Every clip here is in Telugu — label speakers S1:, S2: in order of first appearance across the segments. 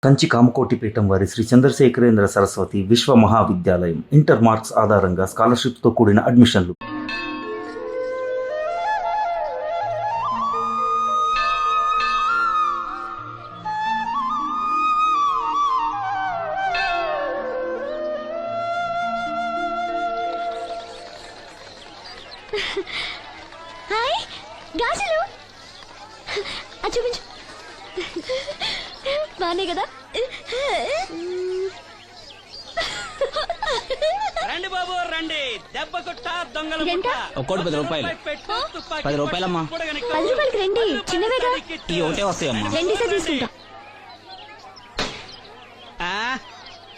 S1: కంచి కామకోటిపీఠం వారి శ్రీ చంద్రశేఖరేంద్ర సరస్వతి విశ్వ మహావిద్యాలయం ఇంటర్ మార్క్స్ ఆధారంగా స్కాలర్షిప్తో కూడిన అడ్మిషన్లు.
S2: హాయ్ గాజులు చూపించు. బానే కదా?
S3: రండి బాబు రండి. దెబ్బ కొట్ట దొంగలు
S2: ఎంత?
S4: ఒక్కోటి 10 రూపాయలు. 10 రూపాయలమ్మా.
S2: 10 రూపాయలకి రండి, చిన్నవేగా.
S4: ఈ ఒకటే వస్తాయమ్మా.
S2: రెండేసా తీసుకుంటా.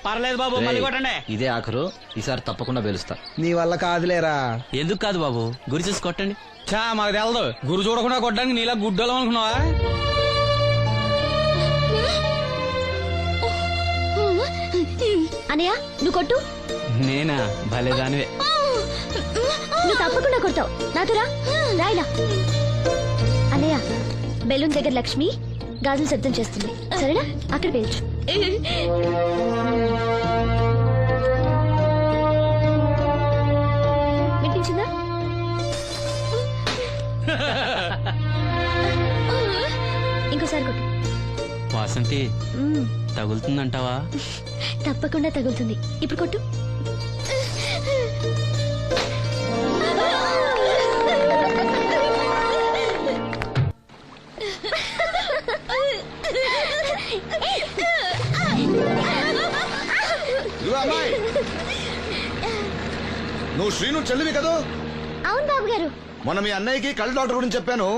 S3: పర్లేదు బాబు, మళ్ళీ కొట్టండి.
S4: ఇదే ఆఖరు, ఈసారి తప్పకుండా పేలుస్తా.
S5: నీ వల్ల కాదులేరా.
S4: ఎందుకు కాదు బాబు, గురి చూసి కొట్టండి.
S5: చా మాకు తెలదు, గురు చూడకుండా కొట్టడానికి నీలా గుడ్డలం అనుకున్నావా?
S2: అనయ్య నువ్వు కొట్టు.
S4: నేనా? భలేదానివే.
S2: నువ్వు తప్పకుండా కొడతావు. నాతో రా, రాయిలా. అనయ్య బెలూన్ దగ్గర లక్ష్మి గాజులు శబ్దం చేస్తుంది, సరేనా? అక్కడ పేల్చు. వినిపించిందా? ఇంకోసారి కొట్టు.
S4: వాసంతి, తగులుతుందంటావా?
S2: తప్పకుండా తగులుతుంది. ఇప్పుడు కొట్టు.
S6: అమ్మాయి, నువ్వు శ్రీను చెల్లివి కదా?
S2: అవును బాబు గారు.
S6: మొన్న మీ అన్నయ్యకి కళ్ళు డాక్టర్ గురించి చెప్పాను.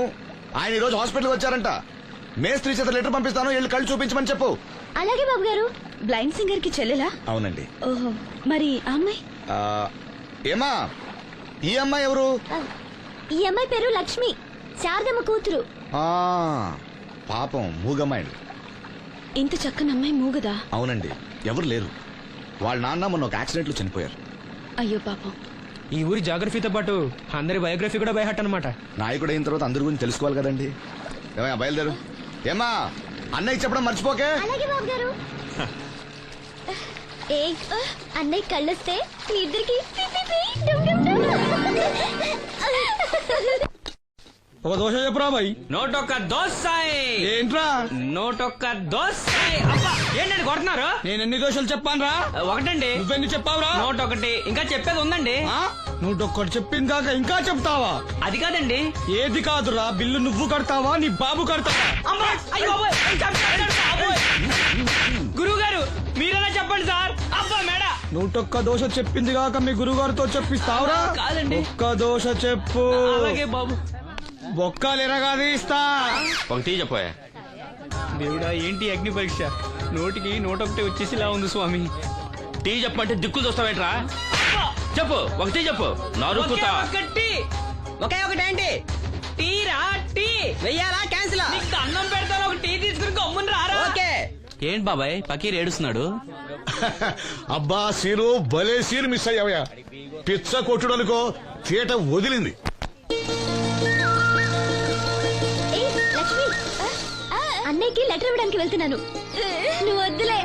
S6: ఆయన ఈ రోజు హాస్పిటల్ వచ్చారంట. మేస్త్రి చేత లెటర్ పంపిస్తాను, వెళ్ళి కళ్ళు చూపించమని చెప్పు.
S2: అలాగే బాబు గారు. బ్లైండ్ సింగర్ కి చెల్లెలా?
S6: అవునండి.
S2: ఓహో, మరి ఆ అమ్మాయి?
S6: ఏమా, ఈ అమ్మాయి ఎవరు?
S2: ఈ అమ్మాయి పేరు లక్ష్మి, శారదమ్మ కూతురు.
S6: పాపం మూగమ్మాయి.
S2: ఇంత చక్కని అమ్మాయి మూగదా?
S6: అవునండి, ఎవరు లేరు. వాళ్ళ నాన్న మొన్న ఒక యాక్సిడెంట్ లో చనిపోయారు.
S2: అయ్యో పాపం.
S5: ఈ ఊరి జాగ్రఫీతో పాటు అందరి బయోగ్రఫీ కూడా బయట అన్నమాట.
S6: నాయకుడు అయిన తర్వాత అందరి గురించి తెలుసుకోవాలి కదండి. ఏమయ్యా, బయలుదేరు. ఏమా, అన్నయ్య చెప్పడం మర్చిపోకే.
S2: అలాగే బాబు గారు. ఏ అన్నయ్య కళ్ళొస్తే మీ ఇద్దరికి
S5: ఒక దోశ చెప్పురా బాయ్.
S3: నోటొక్క దోసాయి.
S5: ఏంట్రా?
S3: నోటొక్క దోసాయి. అబ్బా, ఏంటండి కొడుతున్నారు?
S5: నేను ఎన్ని దోశలు చెప్పానురా?
S3: ఒకటండి.
S5: నువ్వెన్ని చెప్పావురా?
S3: నోటొకటి. ఇంకా చెప్పేది ఉందండి.
S5: నువ్వు ఒక్కటి చెప్పింది కాక ఇంకా చెప్తావా?
S3: అది కాదండి.
S5: ఏది కాదురా, బిల్లు నువ్వు కడతావా నీ బాబు కడతావా?
S3: గురువు గారు మీరైనా చెప్పండి సార్. అబ్బా మేడ.
S5: నూటొక్క దోశ చెప్పింది కాక మీ గురుగారితో చెప్పిస్తావురా?
S3: కాదండి.
S5: ఒక్క దోశ చెప్పు.
S3: అలాగే బాబు.
S5: బొక్కలు ఎరగాది ఇస్తా.
S4: ఒకటి చెప్పాయా?
S3: దేవుడా, ఏంటి అగ్ని పరీక్ష? నోటికి నోటొకటి వచ్చేసిలా ఉంది స్వామి.
S4: టీ చెప్పమంటే దిక్కులు చూస్తావేట్రా? చెప్పు, ఒకటి చెప్పు. నరుకుతా.
S3: ఒకే ఒకటేంటి? టీరా? టీ వెయ్యాలా? క్యాన్సిల్? నీకు అన్నం పెడతాను, ఒక టీ తీసుకుని గమ్మున రారా. ఓకే.
S4: ఏంటి బాబాయ్ పకీర్ ఏడుస్తున్నాడు?
S6: అబ్బా సీను, భలే సీన్ మిస్ అయ్యావయ్యా. పిచ్చ కొట్టుడు అనుకో, చీట వదిలింది.
S2: లక్ష్మి, అన్నయ్యకి లెటర్ ఇవ్వడానికి వెళ్తున్నాను. నువ్వు వద్దులే.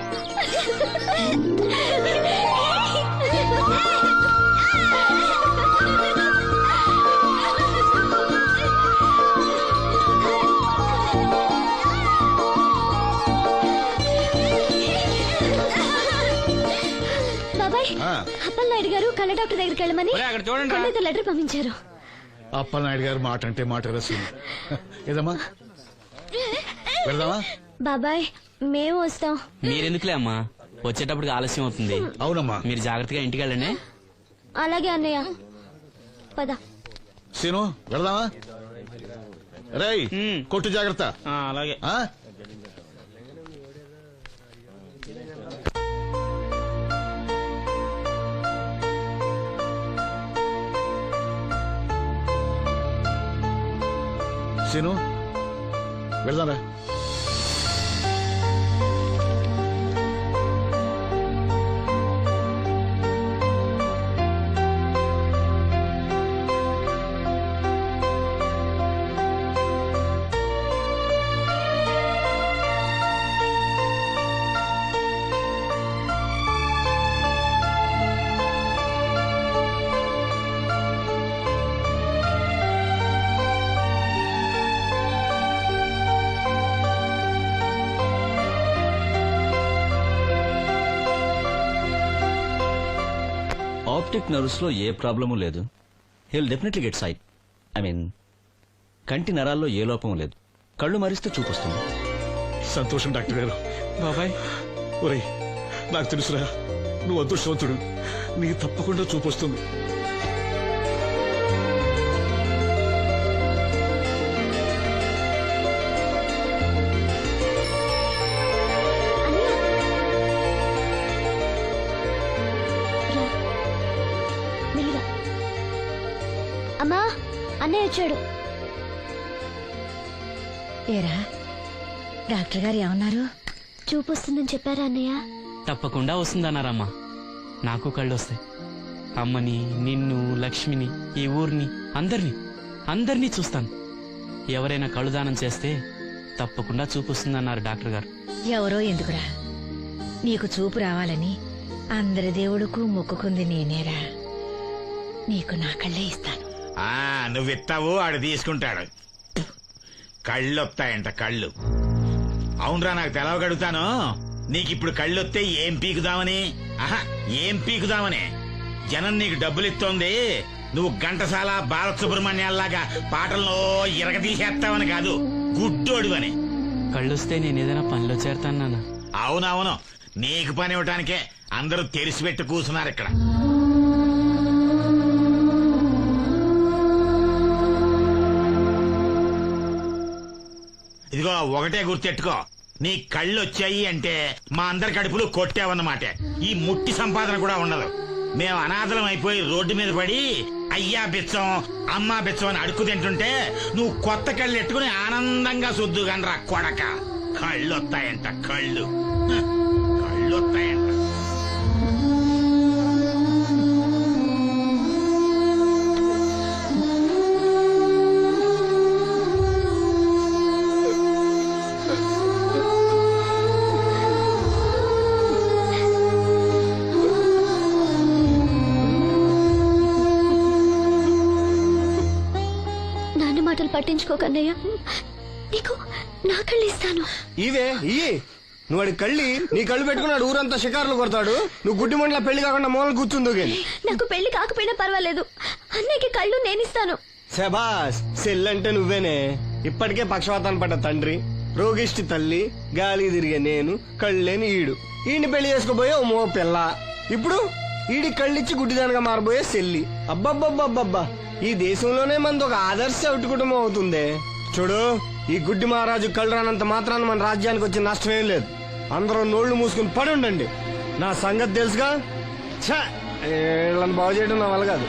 S2: బాబాయ్, అప్పలనాయుడు గారు కళ్ళ డాక్టర్ దగ్గరికి వెళ్ళమని
S3: అక్కడ చూడండి.
S2: కళ్ళతో లెటర్ పంపించారు.
S6: అప్పలనాయుడు గారు మాట అంటే మాట రసీదు. ఏదమ్మా, వెళ్దామా?
S2: బాబాయ్ మేము వస్తాం.
S4: మీరెందుకులే అమ్మా, వచ్చేటప్పటికి ఆలస్యం అవుతుంది.
S6: అవునమ్మా.
S4: మీరు జాగ్రత్తగా ఇంటికి వెళ్ళండి.
S2: అలాగే అన్నయ్య, పద.
S6: సీను, వెళ్దామా? రేయ్, కొట్టు జాగ్రత్త.
S3: అలాగే.
S6: సీను, వెళ్దాంరా.
S7: ఆప్టిక్ నర్వ్స్ లో ఏ ప్రాబ్లము లేదు. He'll definitely get sight. I mean కంటి నరాల్లో ఏ లోపం లేదు. కళ్ళు మరిస్తే చూపొస్తుంది.
S6: సంతోషం డాక్టర్ గారు.
S5: బాబాయ్
S6: ఒరేయ్, నాకు తెలుసురా, నువ్వు అదృష్టవంతుడు. నీకు తప్పకుండా చూపొస్తుంది.
S2: మెల్లిగా. అమ్మా, అన్నయ్య వచ్చాడు.
S8: ఏరా డాక్టర్ గారు ఏమన్నారు?
S2: చూపు వస్తుందని చెప్పారా అన్నయ్య?
S9: తప్పకుండా వస్తుందన్నారమ్మా. నాకు కళ్ళు వస్తాయి. అమ్మని, నిన్ను, లక్ష్మిని, ఈ ఊరిని, అందరినీ చూస్తాను. ఎవరైనా కళ్ళు దానం చేస్తే తప్పకుండా చూపు వస్తుందన్నారు డాక్టర్ గారు.
S8: ఎవరో ఎందుకురా, నీకు చూపు రావాలని అందరి దేవుడుకు మొక్కుకుంది నేనేరా. నీకు నా కళ్ళే ఇస్తాను.
S10: నువ్వు ఇస్తావు, ఆడు తీసుకుంటాడు. కళ్ళు వస్తాయంట, కళ్ళు. అవునరా, నాకు తెలవగడుగుతాను. నీకిప్పుడు కళ్ళొస్తే ఏం పీకుదామని? ఏం పీకుదామని? జనం నీకు డబ్బులు ఇస్తోంది, నువ్వు ఘంటసాల బాలసుబ్రహ్మణ్యాల్లాగా పాటల్లో ఇరగదీసేస్తావని కాదు, గుడ్డోడివని.
S9: కళ్ళొస్తే నేను ఏదైనా పనిలో చేరతాను నాన్న.
S10: అవునవును, నీకు పని ఇవ్వటానికే అందరూ తెరిచిపెట్టి కూర్చున్నారు ఇక్కడ. ఇదిగో ఒకటే గుర్తెట్టుకో, నీ కళ్ళు వచ్చాయి అంటే మా అందరి కడుపులు కొట్టావన్నమాట. ఈ ముట్టి సంపాదన కూడా ఉండదు. మేము అనాథలం అయిపోయి రోడ్డు మీద పడి అయ్యా బిచ్చం, అమ్మా బిచ్చం అని అడుక్కు తింటుంటే నువ్వు కొత్త కళ్ళు ఎట్టుకుని ఆనందంగా శుద్ధుగానరా కొడక. కళ్ళు వస్తాయంట, కళ్ళు వస్తాయంట.
S2: పట్టించుకోకన్నయ్య, నీకు నా కళ్ళు ఇస్తాను.
S5: ఇవే ఇయ్యి. నువ్వు వాడి కళ్ళి నీ కళ్ళు పెట్టుకున్నాడు, ఊరంతా షికారులు కొడతాడు. నువ్వు గుడ్డి మండల పెళ్లి కాకుండా మూలలు కూర్చుందో గాని.
S2: నాకు పెళ్లి కాకపోయినా పర్వాలేదు, అన్నయ్యకి కళ్ళు నేనిస్తాను.
S5: శబాస్, సెల్లంటే నువ్వేనే. ఇప్పటికే పక్షవాతాన్ని పడ్డ తండ్రి, రోగిష్టి తల్లి, గాలి తిరిగే నేను, కళ్ళేని ఈడు. ఈయన్ని పెళ్లి చేసుకోబోయే ఓ మో పిల్ల. ఇప్పుడు ఈడి కళ్ళిచ్చి గుడ్డిదానిగా మారబోయే సెల్లి. అబ్బబ్బబ్బబ్బబ్బా, ఈ దేశంలోనే మనది ఒక ఆదర్శ అవుట్ కుటుంబం అవుతుందే. చూడు, ఈ గుడ్డి మహారాజు కళ్ళు రానంత మాత్రాన్ని మన రాజ్యానికి వచ్చిన నష్టమేం లేదు. అందరూ నోళ్లు మూసుకుని పడి ఉండండి. నా సంగతి తెలుసుగా. వీళ్ళని బాగు చేయడం నా వల్ల కాదు.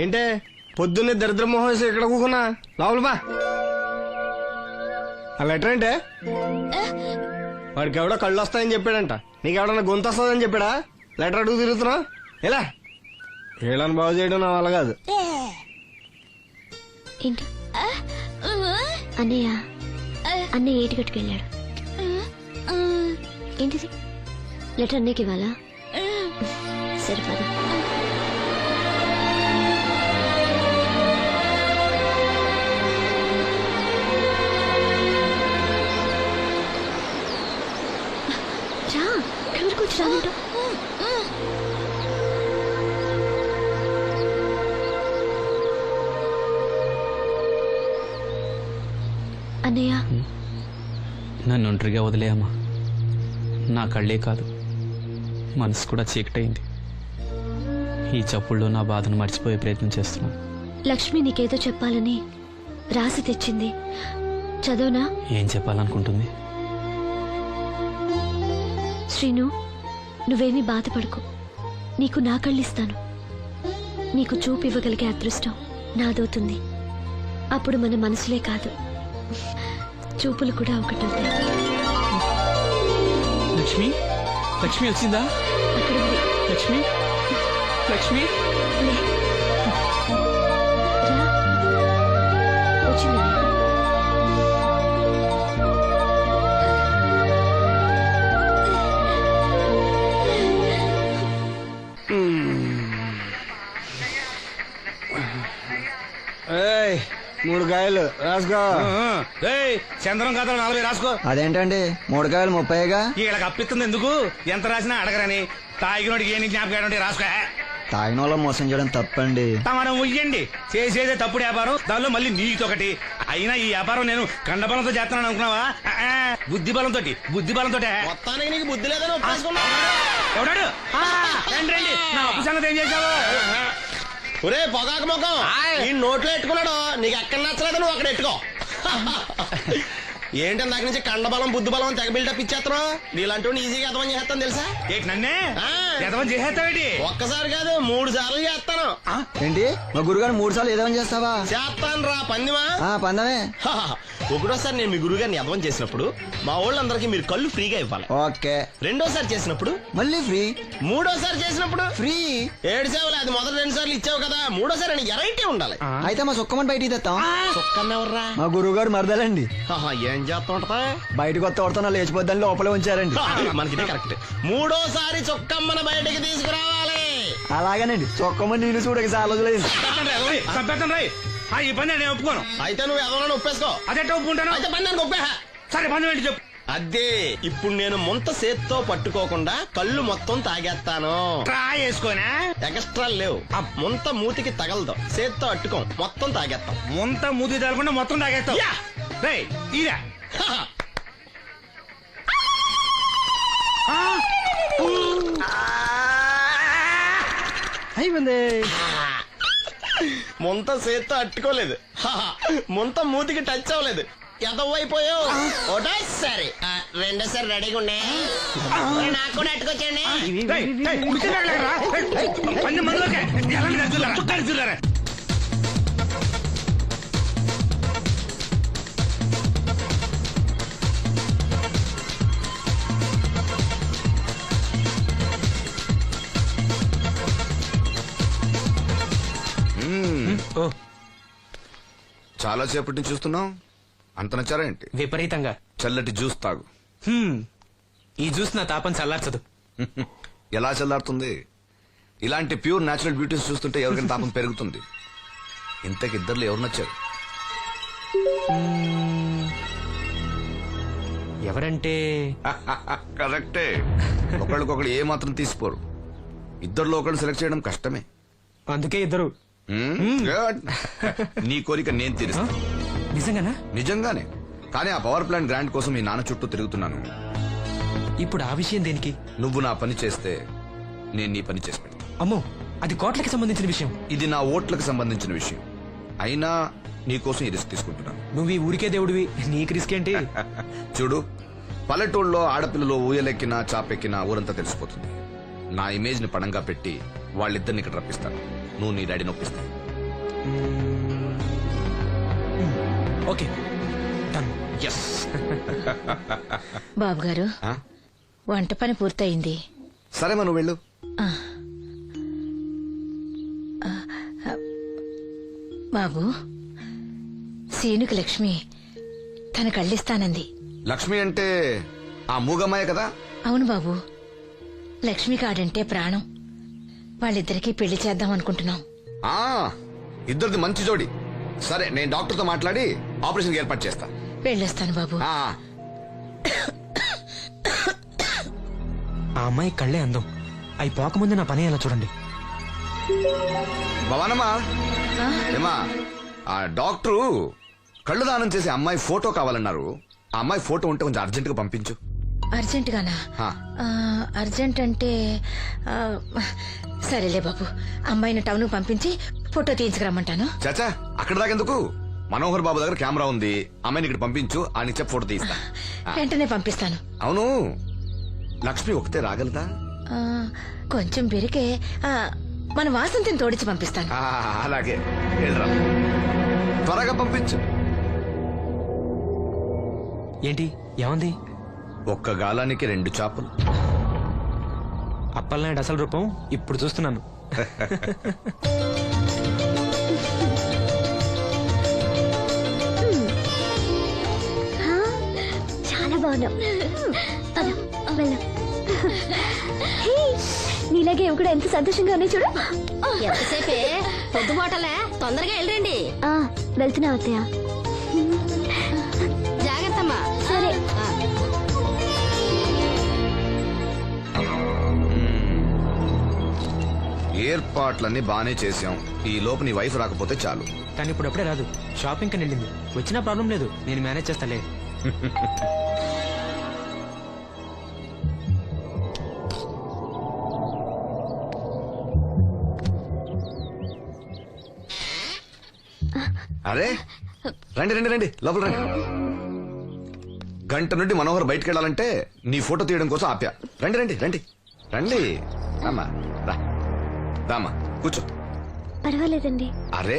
S5: ఏంటే పొద్దున్నే దరిద్ర మోహన్ ఇక్కడ కూకున్నా? లోపల బా. ఆ లెటర్ ఏంటే? వాడికి ఎవడో కళ్ళు వస్తాయని చెప్పాడంట. నీకెవడన్నా గొంతు వస్తుందని చెప్పాడా? లెటర్ అడుగు తిరుగుతున్నావు ఎలా? వీళ్ళని బాగు చేయడం నా వల్ల కాదు.
S2: ఏంటి అన్నయ్య? అన్నయ్య ఏటిగట్టుకు వెళ్ళాడు. ఏంటిది? లెటర్ అన్నయ్యకి ఇవ్వాలా? సరిపదా. రా, ఎవరికి వచ్చి రానంటావు? అన్నయ్య,
S9: నన్ను ఒంటరిగా వదిలేయమ్మా. నా కళ్ళే కాదు, మనసు కూడా చీకటైంది. ఈ చప్పుల్లో నా బాధను మర్చిపోయే ప్రయత్నం చేస్తున్నాను.
S2: లక్ష్మి నీకేదో చెప్పాలని రాసి తెచ్చింది, చదవనా?
S9: ఏం చెప్పాలనుకుంటుంది?
S2: శ్రీను, నువ్వేమీ బాధపడకు. నీకు నా కళ్ళిస్తాను. నీకు చూపు ఇవ్వగలిగే అదృష్టం నాదవుతుంది. అప్పుడు మన మనసులే కాదు, చూపులు కూడా ఒకటవుతాయి.
S9: లక్ష్మి, లక్ష్మి వచ్చిందా?
S2: అక్కడ ఉంది.
S9: లక్ష్మి, లక్ష్మి.
S2: లే. రా. వచ్చింది.
S5: ఏయ్, 3 కాయలు రాసుకో.
S10: చంద్రం కథలు 40 రాసుకో.
S5: అదేంటండి 3 కాయలు 30గా?
S10: వీళ్ళకి అప్పిస్తుంది ఎందుకు? ఎంత రాసినా అడగరని. తాగినోడికి ఏం జ్ఞాపకం ఉంటే రాసుకో.
S5: తాగిన వాళ్ళ మోసం చేయడం తప్పండి.
S10: మనం ఉయ్యండి, చేసేదే తప్పుడు వ్యాపారం, దానిలో మళ్ళీ నీతొకటి. అయినా ఈ వ్యాపారం నేను కండబలంతో చేస్తున్నాను అనుకున్నావా? బుద్ధి బలంతో, బుద్ధి బలంతో.
S5: మొత్తానికి నీకు బుద్ధి లేదని
S10: ఎవడాడు? రండి రండి, నా అప్పు సంగతి ఏం చేశావు?
S5: ఒరే పొగాకు ముఖం, ఈ నోట్లో ఎట్టుకున్నాడు. నీకు ఎక్కడ నచ్చలేదు, నువ్వు అక్కడ ఎట్టుకో. ఏంటి నాకు నుంచి కండబలం బుద్ధి బలం తెగ బిల్డప్ ఇచ్చేస్తున్నావు? నీలాంటి ఈజీగా ఎదవని చేస్తాను తెలుసా?
S10: ఏంటి నన్నే ఎదవని చేసేస్తావేంటి?
S5: ఒక్కసారి కాదు 3 సార్లు చేస్తాను. ఏంటి మా గురుగారు 3 సార్లు ఎదవని చేస్తావా? చేస్తాను రా పందిమా. పందమే. ఒకటోసారి నేను మీ గురుగారిని ఎదవని చేసినప్పుడు మా వాళ్ళందరికీ మీరు కళ్ళు ఫ్రీగా ఇవ్వాలి. ఓకే. రెండోసారి చేసినప్పుడు మళ్ళీ ఫ్రీ. మూడోసారి చేసినప్పుడు ఫ్రీ. 7 సేవలు, అది మొదటి 2 సార్లు ఇచ్చావు కదా, మూడోసారి అని ఎరైటీ ఉండాలి. అయితే మా సుక్కమని బయటికి తెస్తాం. సుక్కమ్మ ఎవర్రా? మా గురువు గారు మరదలండి. ఏం చేస్తా ఉంటదా? బయటకు వస్తా కొడతా లేచిపోద్దని లోపలే ఉంచారండి. మనకి కరెక్ట్. మూడోసారి చొక్కమ్మన బయటికి తీసుకురావాలి. అలాగేనండి. చొక్కమ్మని నేను చూడక చాలా లేదు.
S10: ఈ పని నేను ఒప్పుకోను.
S5: అయితే నువ్వు ఎవరైనా ఒప్పేసుకో.
S10: అదే ఒప్పుకుంటాను.
S5: అయితే పని దానికి ఒప్పే.
S10: సరే పని ఏంటి చెప్పు.
S5: అదే ఇప్పుడు నేను ముంత చేత్తో పట్టుకోకుండా కళ్ళు మొత్తం తాగేస్తాను.
S10: ట్రా వేసుకోనా?
S5: ఎక్స్ట్రా లేవు. ముంత మూతికి తగలదు, చేత్తో అట్టుకోం, మొత్తం తాగేస్తాం.
S10: ముంత మూతి తగలకుండా మొత్తం తాగేస్తావు. ఇరా
S5: అయిపోయింది. ముంత చేత్తో అట్టుకోలేదు, ముంత మూతికి టచ్ అవ్వలేదు. ఎదవైపోయావు. ఒకటోసారి రెండోసారి రెడీగా ఉండే. నాకు కూడా అట్టుకొచ్చండి.
S6: చాలా సేపటి నుంచి చూస్తున్నాం. అంత నచ్చారా ఏంటి?
S9: విపరీతంగా.
S6: చల్లటి జ్యూస్ తాగు.
S9: ఈ జ్యూస్ నా తాపం చల్లార్చదు.
S6: ఎలా చల్లారుతుంది? ఇలాంటి ప్యూర్ న్యాచురల్ బ్యూటీస్ చూస్తుంటే ఎవరికైనా తాపం పెరుగుతుంది. ఇంతకి ఇద్దరు ఎవరు నచ్చారు?
S9: ఎవరంటే?
S6: కరెక్టే. ఒకళ్ళకొకళ్ళు ఏ మాత్రం తీసిపోరు. ఇద్దరిలో ఒకళ్ళు సెలెక్ట్ చేయడం కష్టమే.
S9: అందుకే ఇద్దరు.
S6: Good. నీ కోరిక నేను తీరుస్తాను.
S9: నిజంగానా?
S6: నిజంగానే. కానీ ఆ పవర్ ప్లాంట్ గ్రాంట్ కోసం మీ నాన్న చుట్టూ తిరుగుతున్నాను.
S9: ఇప్పుడు ఆ విషయం దేనికి?
S6: నువ్వు నా పని చేస్తే నేను నీ పని చేసి పెడతా.
S9: అమ్మో, అది కోట్లకి సంబంధించిన విషయం.
S6: ఇది నా ఓట్లకు సంబంధించిన విషయం. అయినా నీకోసం ఈ రిస్క్ తీసుకుంటున్నాను.
S9: నువ్వు ఈ ఊరికే దేవుడివి, నీకు రిస్క్ ఏంటి?
S6: చూడు, పల్లెటూళ్ళలో ఆడపిల్లలు ఊయలెక్కినా చాపెక్కినా ఊరంతా తెలిసిపోతుంది. నా ఇమేజ్ ని పణంగా పెట్టి వాళ్ళిద్దరిని ఇక్కడ రప్పిస్తాను. నువ్వు నీ డాడీ నొప్పిస్తా.
S9: ఓకే.
S8: బాబు గారు, వంట పని పూర్తయింది.
S6: సరే మనం వెళ్ళు.
S8: బాబు, సీనుకి లక్ష్మి తన కళ్ళిస్తానంది.
S6: లక్ష్మి అంటే ఆ మూగమ్మాయ కదా?
S8: అవును బాబు, లక్ష్మి కాడంటే ప్రాణం. వాళ్ళిద్దరికీ పెళ్లి చేద్దాం అనుకుంటున్నాం.
S6: ఇద్దరిది మంచి జోడి. సరే, నేను డాక్టర్తో మాట్లాడి ఆపరేషన్ ఏర్పాటు చేస్తా.
S8: వెళ్ళొస్తాను బాబు.
S9: ఆ అమ్మాయి కళ్ళే అందం. అవి పోకముందు నా పని ఎలా చూడండి.
S6: భవానమ్మా, ఏమా, ఆ డాక్టరు కళ్ళు దానం చేసే అమ్మాయి ఫోటో కావాలన్నారు. ఆ అమ్మాయి ఫోటో ఉంటే కొంచెం అర్జెంట్ గా పంపించు.
S8: అర్జెంటుగానా
S6: హా.
S8: అర్జెంట్ అంటే ఆ, సరేలే బాబు, అమ్మాయిని టౌన్ పంపించి ఫోటో తీయించుకురమ్మంటాను.
S6: చాచా అక్కడ దాకెందుకు? మనోహర్ బాబు దగ్గర కెమెరా ఉంది, అమ్మాయిని ఇక్కడ పంపించు, ఆ నిచ్చ ఫోటో తీస్తా.
S8: వెంటనే పంపిస్తాను.
S6: అవును, లక్ష్మి ఒకతే రాగలదా?
S8: ఆ, కొంచెం బెరికే మన వాసంతిని తోడిచి పంపిస్తాను.
S6: ఆ, అలాగే వెళ్ళరా, త్వరగా పంపించు.
S9: ఏంటి ఏమంది?
S6: ఒక్క గాలానికి 2 చేపలు.
S9: అప్పలనాయుడు అసలు రూపం ఇప్పుడు చూస్తున్నాను.
S2: చాలా బాగున్నావు. అలా, వెళ్ళు. హే, నీలాగే ఇవి కూడా ఎంత సంతోషంగా ఉన్నాయి చూడు.
S8: ఎంతసేపే పొద్దుబాటలే, తొందరగా వెళ్ళండి.
S2: వెళ్తున్నా అత్తయ్య.
S8: జాగ్రత్తమ్మా.
S2: సరే.
S6: ఏర్పాట్లన్నీ బానే చేసాం, ఈ లోపు నీ వైఫ్ రాకపోతే చాలు.
S9: కానీ ఇప్పుడు అప్పుడే రాదు, షాపింగ్ కని వెళ్ళింది. వచ్చినా ప్రాబ్లం లేదు, నేను మేనేజ్ చేస్తాలే.
S6: అరే రండి రండి రండి, లోపల రండి. గంట నుండి మనోహర్ బయటికి వెళ్ళాలంటే నీ ఫోటో తీయడం కోసం ఆప్యా. రండి రండి రండి రండి. రామ్మా, రా రామ్మా, కూర్చో.
S2: పర్వాలేదండి.
S6: అరే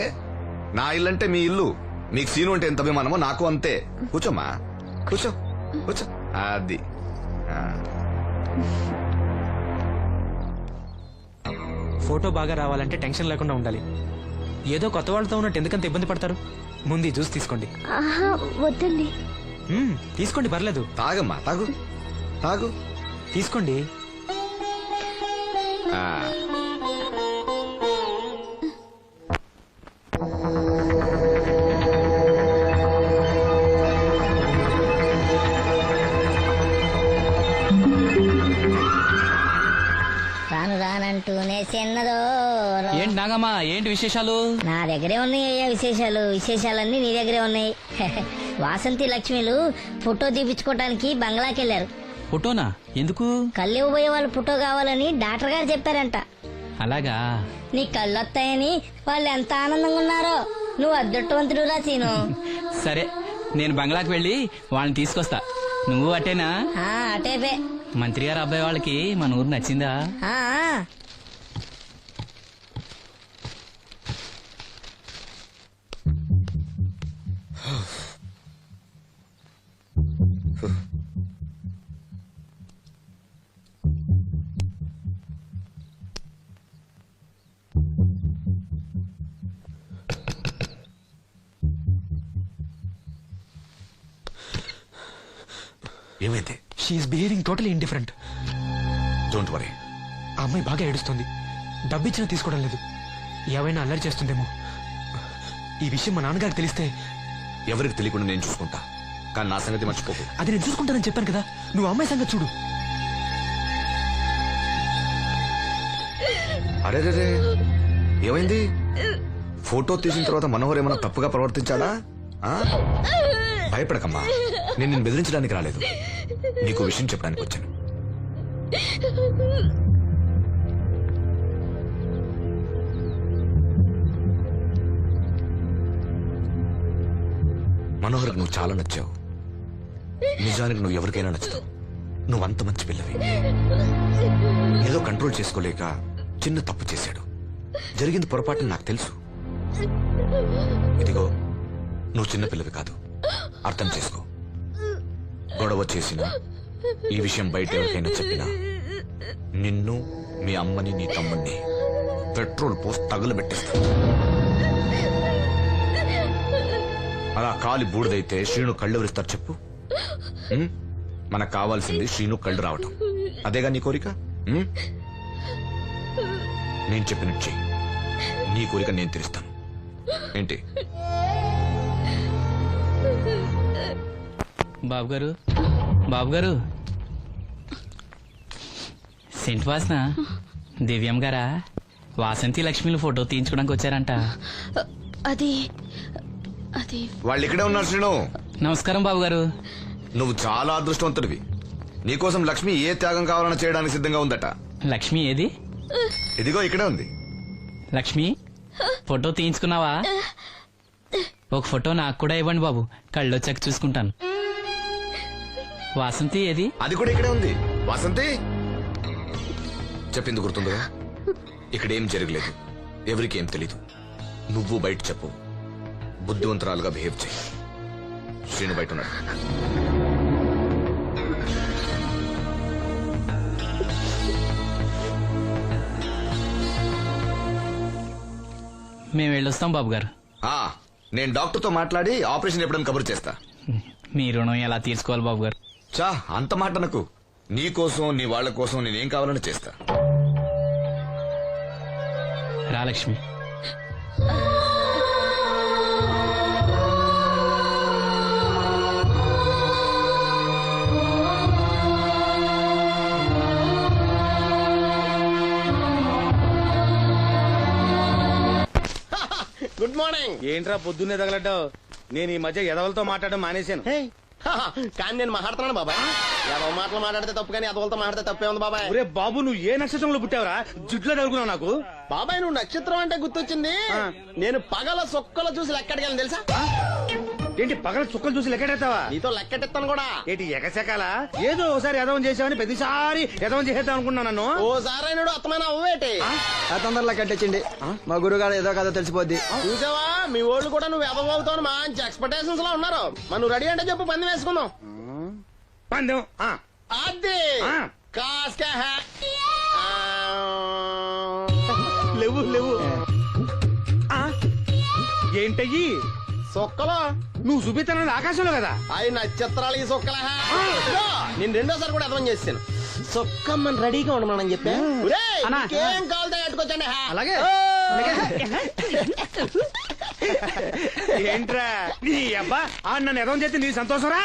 S6: నా ఇల్లంటే మీ ఇల్లు, మీకు సీను అంటే ఎంత అభిమానమో నాకు అంతే. కూర్చోమ్మా, కూర్చో కూర్చో. అది ఆ.
S9: ఫోటో బాగా రావాలంటే టెన్షన్ లేకుండా ఉండాలి. ఏదో కొత్త వాళ్ళతో ఉన్నట్టు ఎందుకంత ఇబ్బంది పడతారు? ముందు ఈ జ్యూస్ తీసుకోండి.
S2: ఆహా, వద్దండి.
S9: తీసుకోండి, పర్లేదు.
S6: తాగమ్మా, తాగు తాగు.
S9: తీసుకోండి.
S6: ఆ.
S8: రాను రానంటూనే చిన్నదో.
S9: ఏంటి నాగమ్మా, ఏంటి విశేషాలు?
S8: నా దగ్గరే ఉన్నాయి అయ్యా విశేషాలు. విశేషాలన్నీ నీ దగ్గరే ఉన్నాయి. వాసంతి లక్ష్మిలు ఫోటో తీపించుకోవటానికి బంగ్లాకి వెళ్ళారు.
S9: ఫోటోనా? ఎందుకు?
S8: కళ్ళు ఇవ్వబోయే వాళ్ళు ఫోటో కావాలని డాక్టర్ గారు చెప్పారంట.
S9: అలాగా?
S8: నీ కళ్ళు వస్తాయని వాళ్ళు ఎంత ఆనందంగా ఉన్నారో. నువ్వు అదృష్టవంతుడు రా సీను.
S9: సరే, నేను బంగ్లాకి వెళ్ళి వాళ్ళని తీసుకొస్తా. నువ్వు అటేనా?
S8: అటేపే.
S9: మంత్రి గారు అబ్బాయి వాళ్ళకి మన ఊరు నచ్చిందా?
S6: ఏమైంది?
S9: She's behaving totally indifferent.
S6: Don't worry.
S9: ఆ అమ్మాయి బాగా ఏడుస్తుంది. డబ్బిచ్చినా తీసుకోవడం లేదు. ఏవైనా అల్లరి చేస్తుందేమో. ఈ విషయం మా నాన్నగారికి తెలిస్తే?
S6: ఎవరికి తెలియకుండా నేను చూసుకుంటా, కానీ నా సంగతి మర్చిపోకు.
S9: అది నేను చూసుకుంటానని చెప్పాను కదా, నువ్వు అమ్మాయి సంగతి చూడు.
S6: అరే రే, ఏమైంది? ఫోటో తీసిన తర్వాత మనోహర్ ఏమైనా తప్పుగా ప్రవర్తించాడా? ఆ? భయపడకమ్మా, నేను నిన్ను బెదిరించడానికి రాలేదు, నీకు విషయం చెప్పడానికి వచ్చాను. మనోహర్కి నువ్వు చాలా నచ్చావు. నిజానికి నువ్వు ఎవరికైనా నచ్చుతావు. నువ్వంత మంచి పిల్లవి. ఏదో కంట్రోల్ చేసుకోలేక చిన్న తప్పు చేశాడు. జరిగింది పొరపాటు నాకు తెలుసు. ఇదిగో, నువ్వు చిన్న పిల్లవి కాదు, అర్థం చేసుకో. గొడవ చేసినా, ఈ విషయం బయట ఎవరికైనా చెప్పినా, నిన్ను, మీ అమ్మని, నీ తమ్ముణ్ణి పెట్రోల్ పోసి తగులబెట్టేస్తా. అలా కాలి బూడిదైతే శ్రీను కళ్ళు ఎవరిస్తారు చెప్పు? మనకు కావాల్సింది శ్రీను కళ్ళు రావటం. అదేగా నీ కోరిక? నేను చెప్పినట్టు చెయ్యి, నీ కోరిక నేను తీరుస్తాను. ఏంటి?
S9: బాబు గారు, బాబు గారు, సెంట్ వాసన దివ్యం గారా? వాసంతి లక్ష్మిలు ఫోటో తీయించుకోవడానికి వచ్చారంట.
S2: అది అది
S6: వాళ్ళు ఇక్కడే ఉన్నారు శ్రీను.
S9: నమస్కారం బాబు గారు.
S6: నువ్వు చాలా అదృష్టవంతుడివి. నీకోసం లక్ష్మి ఏ త్యాగం కావాలన్నా చేయడానికి సిద్ధంగా ఉందట.
S9: లక్ష్మి ఏది?
S6: ఇదిగో ఇక్కడే ఉంది.
S9: లక్ష్మి ఫోటో తీయించుకున్నావా? ఒక ఫోటో నాకు కూడా ఇవ్వండి బాబు, కళ్ళు వచ్చాక చూసుకుంటాను. వాసంతి ఏది?
S6: అది కూడా ఇక్కడే ఉంది. వాసంతి చెప్పింది గుర్తుందా? ఇక్కడేం జరగలేదు, ఎవరికి ఏం తెలీదు. నువ్వు బయట చెప్పు, బుద్ధివంతరాలుగా బిహేవ్ చేయి. శ్రీను బయట ఉన్నాడు.
S9: మేము వెళ్ళొస్తాం బాబు గారు.
S6: నేను డాక్టర్తో మాట్లాడి ఆపరేషన్ ఎప్పుడైనా కబురు చేస్తా.
S9: మీ రుణం ఎలా తీర్చుకోవాలి బాబు గారు?
S6: చా అంత మాట నాకు. నీ కోసం నీ వాళ్ళ కోసం నేనేం కావాలని చేస్తా.
S9: రా లక్ష్మి.
S5: Good morning.
S11: ఏంట్రా పొద్దున్నే తగలడ్డావు? నేను ఈ మధ్య ఎదవలతో మాట్లాడడం మానేశాను.
S5: కానీ నేను మాట్లాడుతున్నాను బాబాయ్. ఏదో మాటలు మాట్లాడితే తప్పు, కానీ అదవులతో మాట్లాడితే తప్పే ఉంది బాబాయ్.
S11: ఒరే బాబు, నువ్వు ఏ నక్షత్రంలో పుట్టావురా? జుట్లో తగులుకున్నావు నాకు.
S5: బాబాయ్ నువ్వు నక్షత్రం అంటే గుర్తొచ్చింది. నేను పగల సొక్కలు చూసి లెక్కడికి తెలుసా?
S11: ఏంటి పగల చుక్కలు చూసి లెక్కెడతావా?
S5: నీతో లెక్కెట్టిస్తాను కూడా.
S11: ఏంటి ఎగసెకాల? ఏదో ఒకసారి ఎదవం చేసావని ప్రతిసారి ఎదవం చేసేద్దాం అనుకున్నా నన్ను.
S5: ఓసారి అయినాడు అత్తమైన అవ్వేటి
S3: తొందరలో కట్టించండి, మా గురుగారు ఏదో కదా తెలిసిపోద్ది.
S5: చూసావా, మీ వాళ్ళు కూడా నువ్వు ఎదవవుతావు మంచి ఎక్స్పెక్టేషన్స్ లో ఉన్నారు. మరి నువ్వు రెడీ అంటే చెప్పు, పంది వేసుకుందాం.
S11: పందెం
S5: అది కాస్క
S11: లేవు లేవు. ఏంటయ్యి
S5: సొక్కలో
S11: నువ్వు చూపిస్తానది ఆకాశంలో కదా?
S5: అవి నక్షత్రాలు ఈ సొక్కల. నేను రెండోసారి కూడా అర్థం చేశాను. సొక్కమ్మని రెడీగా ఉండమని చెప్పా. ఏం కావాలి కట్టుకోవచ్చండి.
S11: అలాగే. ఏంట్రా నీ అబ్బా నన్ను ఎదవం చేస్తే నీ సంతోషరా?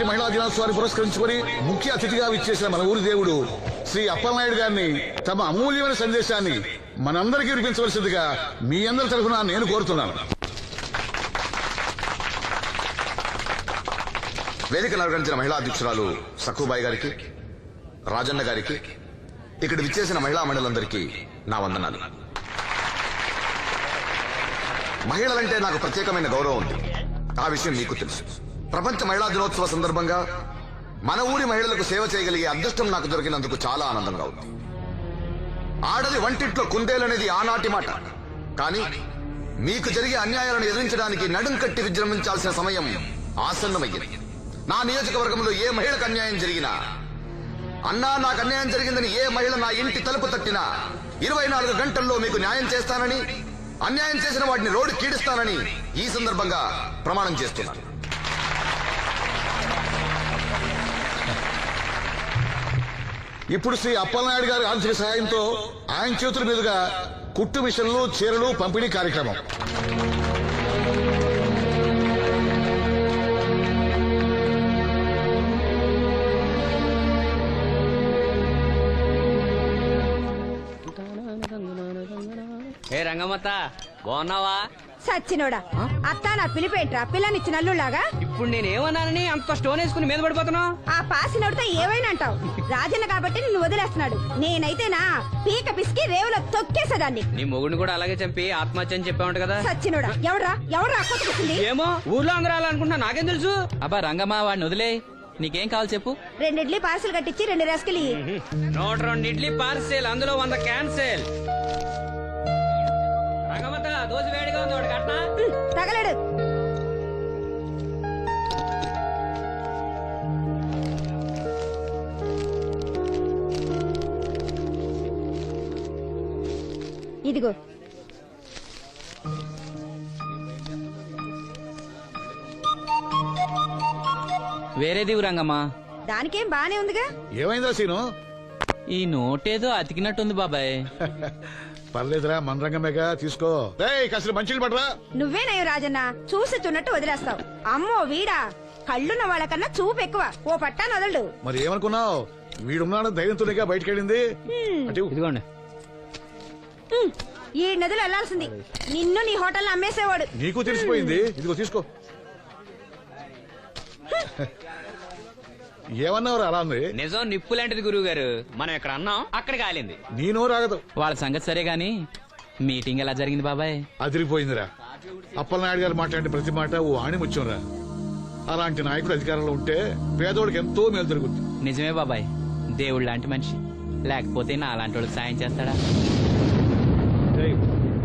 S6: మహిళా దినోత్సవాన్ని పురస్కరించుకొని ముఖ్య అతిథిగా విచ్చేసిన మన ఊరి దేవుడు శ్రీ అప్పలనాయుడు గారిని తమ అమూల్యమైన సందేశాన్ని మనందరికీ వినిపించవలసిందిగా మీ అందరి తరఫున నేను కోరుతున్నాను. వేదికను అలంకరించిన మహిళా అధ్యక్షురాలు సక్కుబాయి గారికి, రాజన్న గారికి, ఇక్కడ విచ్చేసిన మహిళా మండలందరికీ నా వందనాలు. మహిళలంటే నాకు ప్రత్యేకమైన గౌరవం ఉంది, ఆ విషయం మీకు తెలుసు. ప్రపంచ మహిళా దినోత్సవ సందర్భంగా మన ఊరి మహిళలకు సేవ చేయగలిగే అదృష్టం నాకు దొరికినందుకు చాలా ఆనందంగా ఉంది. ఆడది వంటింట్లో కుందేలనేది ఆనాటి మాట, కానీ మీకు జరిగే అన్యాయాలను ఎదిరించడానికి నడుం కట్టి విజృంభించాల్సిన సమయం ఆసన్నమయ్యింది. నా నియోజకవర్గంలో ఏ మహిళకు అన్యాయం జరిగినా, అన్నా నాకు అన్యాయం జరిగిందని ఏ మహిళ నా ఇంటి తలుపు తట్టినా 24 గంటల్లో మీకు న్యాయం చేస్తానని, అన్యాయం చేసిన వాటిని రోడ్డు కీడిస్తానని ఈ సందర్భంగా ప్రమాణం చేస్తున్నాను.
S12: ఇప్పుడు శ్రీ అప్పలనాయుడు గారి ఆర్థిక సహాయంతో ఆయన చేతుల మీదుగా కుట్టు మిషన్లు, చీరలు పంపిణీ కార్యక్రమం.
S3: ఏ రంగమ్మత్త బాగున్నావా?
S8: సచ్చినోడా, అత్త నా పిలిపేంట్రా పిల్లనిచ్చిన అల్లులాగా?
S3: ఇప్పుడు నేనేమన్నానని అంత స్టోన్ వేసుకుని మీద పడిపోతున్నావు?
S8: ఆ పాసినోడితో ఏవైనా అంటావు. రాజన్న కాబట్టి నిన్ను వదిలేస్తున్నాడు. నేనైతేనా పీక పిసికి రేవులో తొక్కేసేదాన్ని.
S3: నీ మొగుడిని కూడా అలాగే చంపి ఆత్మహత్య అని చెప్పావుంట కదా?
S8: సచ్చినోడా, ఎవడ్రా కొట్టుకొచ్చింది?
S3: ఏమో ఊర్లో అందరూ అలా అనుకుంటున్నా, నాకేం తెలుసు?
S9: అబ్బా రంగమ్మ వాడిని వదిలే, నీకేం కావాలి చెప్పు.
S8: 2 ఇడ్లీ పార్సల్ కట్టించి 2 రస్కులు ఇయ్యి.
S3: 102 ఇడ్లీ పార్సెల్, అందులో 100 క్యాన్సెల్. రంగమ్మత్త దోశ వేడిగా ఉంది, ఒకటి కట్నా?
S8: తగలడు. ఇదిగో.
S9: వేరేది రంగమ్మ.
S8: దానికేం బానే ఉందిగా.
S12: ఏమైందా సీను?
S9: ఈ నోటేదో అతికినట్టుంది బాబాయ్.
S12: పర్లేదురా, మన రంగమేగా, తీసుకో. కాస్త మంచిలు పడరా.
S8: నువ్వేనయ్యో రాజన్న, చూసి చున్నట్టు వదిలేస్తావు. అమ్మో వీడా, కళ్ళున్న వాళ్ళకన్నా చూపు ఎక్కువ. ఓ పట్టా నదలడు.
S12: మరి ఏమనుకున్నావు? వీడున్నాడు ధైర్యంతోనేగా బయటకెళ్ళింది. అంటే
S9: ఇదిగోండి.
S8: ఈ నదులు వెళ్లాల్సింది. నిన్ను నీ హోటల్ అమ్మేసేవాడు.
S12: నీకు తెలిసిపోయింది. ఇదిగో తీసుకో. ఏమన్నావు అలా ఉంది?
S3: నిజం నిప్పు లాంటిది గురువు గారు. మనం ఎక్కడ అన్నాం అక్కడ కాలింది.
S12: నేను రాగదు.
S9: వాళ్ళ సంగతి సరే గాని మీటింగ్ ఎలా జరిగింది బాబాయ్?
S12: అదిరిపోయిందిరా. అప్పలనాయుడు గారు మాట్లాడిన ప్రతి మాట ఓ ఆణిముత్యంరా. అలాంటి నాయకుడు అధికారంలో ఉంటే పేదోడికి ఎంతో మేలు జరుగుతుంది.
S9: నిజమే బాబాయ్, దేవుడు లాంటి మనిషి. లేకపోతే నా అలాంటి వాళ్ళకి సాయం చేస్తాడా?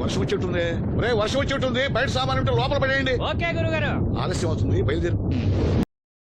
S12: వర్షం వచ్చేట్టుంది. వర్షం వచ్చేట్టుంది. బయట సామాన్ ఉంటే లోపల పడేయండి.
S3: ఓకే గురువు గారు.
S12: ఆలస్యం అవుతుంది, బయలుదేరు.